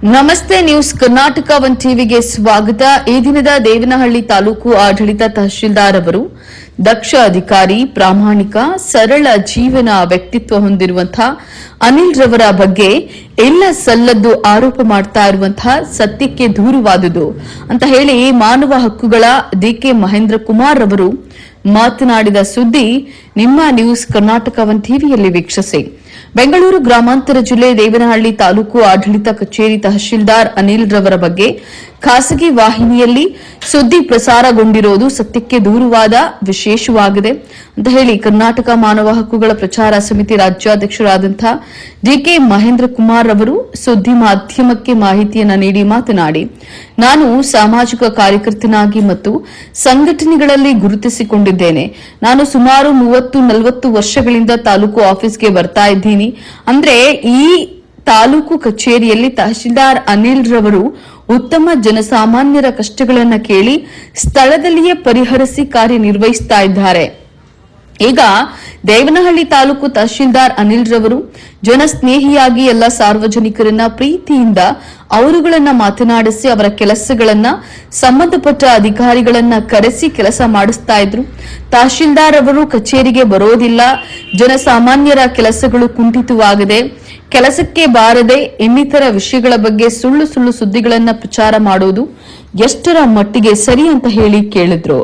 ನಮಸ್ತೆ news Karnataka one ಟಿವಿಗೆ ಸ್ವಾಗತ. ಈ ದಿನದ ದೇವನಹಳ್ಳಿ ತಾಲೂಕು ಆಡಳಿತ ತಹಶೀಲ್ದಾರ್ ಅವರು ದಕ್ಷ ಅಧಿಕಾರಿ, ಪ್ರಾಮಾಣಿಕ, ಸರಳ ಜೀವನ ವ್ಯಕ್ತಿತ್ವ ಹೊಂದಿರುವಂತಹ ಅನಿಲ್ ರವರ ಬಗ್ಗೆ ಎಲ್ಲ ಸಲ್ಲದ್ದು ಆರೋಪ ಮಾಡ್ತಾ ಇರುವಂತಹ ಸತ್ಯಕ್ಕೆ ದೂರವಾದುದು ಅಂತ ಹೇಳಿ ಮಾನವ ಹಕ್ಕುಗಳ ಡಿಕೆ ಮಹೇಂದ್ರ ಕುಮಾರ್ ಅವರು ಮಾತನಾಡಿದ ಸುದ್ದಿ ನಿಮ್ಮ ನ್ಯೂಸ್ ಕರ್ನಾಟಕ ಒನ್ ಟಿವಿಯಲ್ಲಿ ವೀಕ್ಷಿಸಿ. ಬೆಂಗಳೂರು ಗ್ರಾಮಾಂತರ ಜಿಲ್ಲೆ ದೇವನಹಳ್ಳಿ ತಾಲೂಕು ಆಡಳಿತ ಕಚೇರಿ ತಹಶೀಲ್ದಾರ್ ಅನಿಲ್ ರವರ ಬಗ್ಗೆ ಖಾಸಗಿ ವಾಹಿನಿಯಲ್ಲಿ ಸುದ್ದಿ ಪ್ರಸಾರಗೊಂಡಿರುವುದು ಸತ್ಯಕ್ಕೆ ದೂರವಾದ ವಿಶೇಷವಾಗಿದೆ ಅಂತ ಹೇಳಿ ಕರ್ನಾಟಕ ಮಾನವ ಹಕ್ಕುಗಳ ಪ್ರಚಾರ ಸಮಿತಿ ರಾಜ್ಯಾಧ್ಯಕ್ಷರಾದಂತಹ ಡಿಕೆ ಮಹೇಂದ್ರ ಕುಮಾರ್ ಅವರು ಸುದ್ದಿ ಮಾಧ್ಯಮಕ್ಕೆ ಮಾಹಿತಿಯನ್ನು ನೀಡಿ ಮಾತನಾಡಿ, ನಾನು ಸಾಮಾಜಿಕ ಕಾರ್ಯಕರ್ತನಾಗಿ ಮತ್ತು ಸಂಘಟನೆಗಳಲ್ಲಿ ಗುರುತಿಸಿಕೊಂಡಿದ್ದೇನೆ. ನಾನು ಸುಮಾರು 30-40 ವರ್ಷಗಳಿಂದ ತಾಲೂಕು ಆಫೀಸ್ಗೆ ಬರ್ತಾ ಇದ್ದೀನಿ. ಅಂದ್ರೆ ಈ ತಾಲೂಕು ಕಚೇರಿಯಲ್ಲಿ ತಹಶೀಲ್ದಾರ್ ಅನಿಲ್ ರವರು ಉತ್ತಮ ಜನಸಾಮಾನ್ಯರ ಕಷ್ಟಗಳನ್ನು ಕೇಳಿ ಸ್ಥಳದಲ್ಲಿಯೇ ಪರಿಹರಿಸಿ ಕಾರ್ಯನಿರ್ವಹಿಸ್ತಾ ಇದ್ದಾರೆ. ಈಗ ದೇವನಹಳ್ಳಿ ತಾಲೂಕು ತಹಶೀಲ್ದಾರ್ ಅನಿಲ್ ರವರು ಜನಸ್ನೇಹಿಯಾಗಿ ಎಲ್ಲ ಸಾರ್ವಜನಿಕರನ್ನ ಪ್ರೀತಿಯಿಂದ ಅವರುಗಳನ್ನ ಮಾತನಾಡಿಸಿ ಅವರ ಕೆಲಸಗಳನ್ನ ಸಂಬಂಧಪಟ್ಟ ಅಧಿಕಾರಿಗಳನ್ನ ಕರೆಸಿ ಕೆಲಸ ಮಾಡಿಸ್ತಾ ಇದ್ರು. ತಹಶೀಲ್ದಾರ್ ಅವರು ಕಚೇರಿಗೆ ಬರೋದಿಲ್ಲ, ಜನಸಾಮಾನ್ಯರ ಕೆಲಸಗಳು ಕುಂಠಿತವಾಗಿದೆ, ಕೆಲಸಕ್ಕೆ ಬಾರದೆ ಇನ್ನಿತರ ವಿಷಯಗಳ ಬಗ್ಗೆ ಸುಳ್ಳು ಸುದ್ದಿಗಳನ್ನ ಪ್ರಚಾರ ಮಾಡುವುದು ಎಷ್ಟರ ಮಟ್ಟಿಗೆ ಸರಿ ಅಂತ ಹೇಳಿ ಕೇಳಿದ್ರು.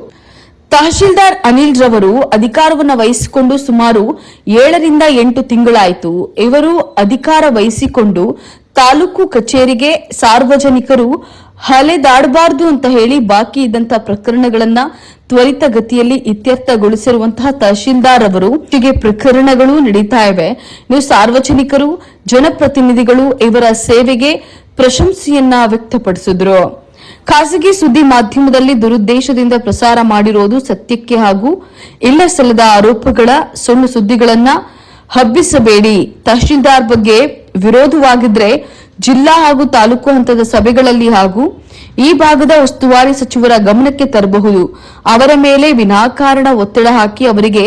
ತಹಶೀಲ್ದಾರ್ ಅನಿಲ್ ರವರು ಅಧಿಕಾರವನ್ನು ವಹಿಸಿಕೊಂಡು ಸುಮಾರು 7-8 ತಿಂಗಳಾಯಿತು. ಇವರು ಅಧಿಕಾರ ವಹಿಸಿಕೊಂಡು ತಾಲೂಕು ಕಚೇರಿಗೆ ಸಾರ್ವಜನಿಕರು ಹಲೆದಾಡಬಾರದು ಅಂತ ಹೇಳಿ ಬಾಕಿ ಇದ್ದಂತಹ ಪ್ರಕರಣಗಳನ್ನ ತ್ವರಿತಗತಿಯಲ್ಲಿ ಇತ್ಯರ್ಥಗೊಳಿಸಿರುವಂತಹ ತಹಶೀಲ್ದಾರ್ ಅವರು ಪ್ರಕರಣಗಳು ನಡೀತಾ ಇವೆ. ನೀವು ಸಾರ್ವಜನಿಕರು, ಜನಪ್ರತಿನಿಧಿಗಳು ಇವರ ಸೇವೆಗೆ ಪ್ರಶಂಸೆಯನ್ನ ವ್ಯಕ್ತಪಡಿಸಿದ್ರು. ಖಾಸಗಿ ಸುದ್ದಿ ಮಾಧ್ಯಮದಲ್ಲಿ ದುರುದ್ದೇಶದಿಂದ ಪ್ರಸಾರ ಮಾಡಿರೋದು ಸತ್ಯಕ್ಕೆ ಹಾಗೂ ಇಲ್ಲ ಸಲ್ಲದ ಆರೋಪಗಳ ಸುಳ್ಳು ಸುದ್ದಿಗಳನ್ನ ಹಬ್ಬಿಸಬೇಡಿ. ತಹಶೀಲ್ದಾರ್ ಬಗ್ಗೆ ವಿರೋಧವಾಗಿದ್ರೆ ಜಿಲ್ಲಾ ಹಾಗೂ ತಾಲೂಕು ಹಂತದ ಸಭೆಗಳಲ್ಲಿ ಹಾಗೂ ಈ ಭಾಗದ ಉಸ್ತುವಾರಿ ಸಚಿವರ ಗಮನಕ್ಕೆ ತರಬಹುದು. ಅವರ ಮೇಲೆ ವಿನಾಕಾರಣ ಒತ್ತಡ ಹಾಕಿ ಅವರಿಗೆ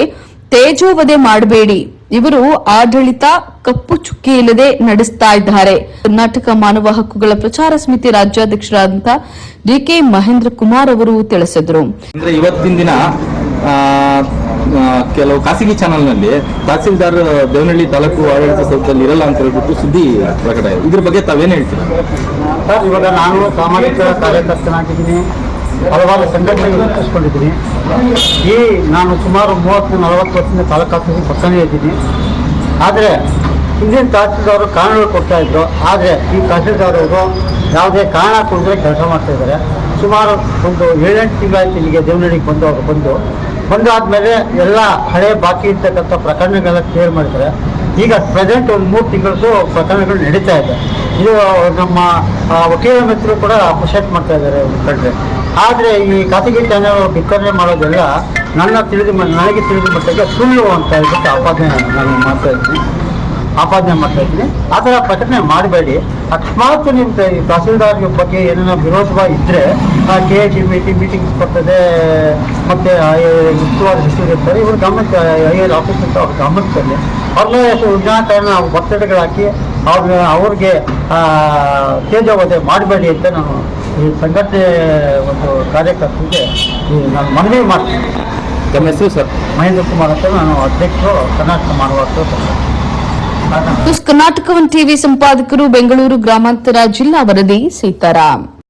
ತೇಜೋವಧೆ ಮಾಡಬೇಡಿ. ಇವರು ಆಡಳಿತ ಕಪ್ಪು ಚುಕ್ಕಿ ಇಲ್ಲದೆ ನಡೆಸ್ತಾ ಇದ್ದಾರೆ. ಕರ್ನಾಟಕ ಮಾನವ ಹಕ್ಕುಗಳ ಪ್ರಚಾರ ಸಮಿತಿ ರಾಜ್ಯಾಧ್ಯಕ್ಷರಾದಂತಹ ಡಿಕೆ ಮಹೇಂದ್ರ ಕುಮಾರ್ ಅವರು ತಿಳಿಸಿದರು. ಇವತ್ತಿನ ದಿನ ಕೆಲವು ಖಾಸಗಿ ಚಾನೆಲ್ನಲ್ಲಿ ತಹಸೀಲ್ದಾರ್ ದೇವನಹಳ್ಳಿ ತಾಲೂಕು ಆಡಳಿತ ಸೌಧದಲ್ಲಿ ಇರಲ್ಲ ಅಂತ ಹೇಳ್ಬಿಟ್ಟು ಸುದ್ದಿ ಪ್ರಕಟ ಇದೆ. ಇದ್ರ ಬಗ್ಗೆ ತಾವೇನು ಹೇಳ್ತೀರಾ ಸರ್? ಇವಾಗ ನಾನು ಸಾಮಾಜಿಕ ಕಾರ್ಯಕರ್ತನಾಗಿದ್ದೀನಿ, ಹಲವಾರು ಸಂಘಟನೆಗಳನ್ನು ರೂಪಿಸ್ಕೊಂಡಿದ್ದೀನಿ. ನಾನು ಸುಮಾರು 30-40 ವರ್ಷದಿಂದ ತಾಲೂಕು ಆಫೀಸಿಗೆ ಪಕ್ಕನೇ ಇದ್ದೀನಿ. ಆದರೆ ಹಿಂದಿನ ತಹಸೀಲ್ದಾರರು ಕಾರಣಗಳು ಕೊಡ್ತಾ ಇದ್ರು. ಆದರೆ ಈ ತಹಸೀಲ್ದಾರವರು ಯಾವುದೇ ಕಾರಣ ಕೊಡದೆ ಕೆಲಸ ಮಾಡ್ತಾ ಇದ್ದಾರೆ. ಸುಮಾರು ಒಂದು 7-8 ತಿಂಗಳಾಯ್ತು ಇಲ್ಲಿಗೆ ದೇವನಹಳ್ಳಿಗೆ ಬಂದಾದ್ಮೇಲೆ ಎಲ್ಲ ಹಳೆ ಬಾಕಿ ಇರ್ತಕ್ಕಂಥ ಪ್ರಕರಣಗಳೆಲ್ಲ ಕ್ಲಿಯರ್ ಮಾಡಿದ್ದಾರೆ. ಈಗ ಪ್ರೆಸೆಂಟ್ ಒಂದು 3 ತಿಂಗಳದ್ದು ಪ್ರಕರಣಗಳು ನಡೀತಾ ಇದೆ. ಇದು ನಮ್ಮ ವಕೀಲ ಮಿತ್ರರು ಕೂಡ ಅಪ್ರಿಷಿಯೇಟ್ ಮಾಡ್ತಾ ಇದ್ದಾರೆ ಕಂಡ್ರೆ. ಆದರೆ ಈ ಖಾಸಗಿ ಚಾನೆಲ್ ಬಿಕ್ಕರಣೆ ಮಾಡೋದೆಲ್ಲ ನನಗೆ ತಿಳಿದ ಮಟ್ಟಿಗೆ ಸುಳ್ಳು ಅಂತ ಹೇಳ್ಬಿಟ್ಟು ಆಪಾದನೆ ಮಾಡ್ತಾ ಇದ್ದೀನಿ. ಆ ಥರ ಪ್ರಕಟಣೆ ಮಾಡಬೇಡಿ. ಅಕಸ್ಮಾತ್ ನಿಮ್ಮ ತಹಸೀಲ್ದಾರ್ ಬಗ್ಗೆ ಏನೇನೋ ವಿರೋಧವಾಗಿ ಇದ್ದರೆ KG ಮೀಟಿಂಗ್ಸ್ ಬರ್ತದೆ, ಮತ್ತು ಉಸ್ತುವಾರಿ ಸಚಿವರು ಇರ್ತಾರೆ, ಇವ್ರ ಗಮನಕ್ಕೆ IR ಆಫೀಸ್ ಅಂತ ಅವ್ರ ಗಮನಿಸ್ತಾರೆ. ಅವ್ರನ್ನ ವಿನಾಕಾರಣ ಒತ್ತಡಗಳು ಹಾಕಿ ಅವ್ರಿಗೆ ತೇಜೋವಧೆ ಮಾಡಬೇಡಿ ಅಂತ ನಾನು ಈ ಸಂಘಟನೆ ಒಂದು ಕಾರ್ಯಕರ್ತರಿಗೆ ನಾನು ಮನವಿ ಮಾಡ್ತೀನಿ. ತಮ್ಮ ಹೆಸರು ಸರ್? ಮಹೇಂದ್ರ ಕುಮಾರ್ ಅಂತ, ನಾನು ಅಧ್ಯಕ್ಷರು ಕರ್ನಾಟಕ ಮಾನವ ಹಕ್ಕುಗಳ ಕರ್ನಾಟಕ ಒನ್ ಟಿವಿ ಸಂಪಾದಕರು, ಬೆಂಗಳೂರು ಗ್ರಾಮಾಂತರ ಜಿಲ್ಲಾ ವರದಿ ಸೀತಾರಾಮ್.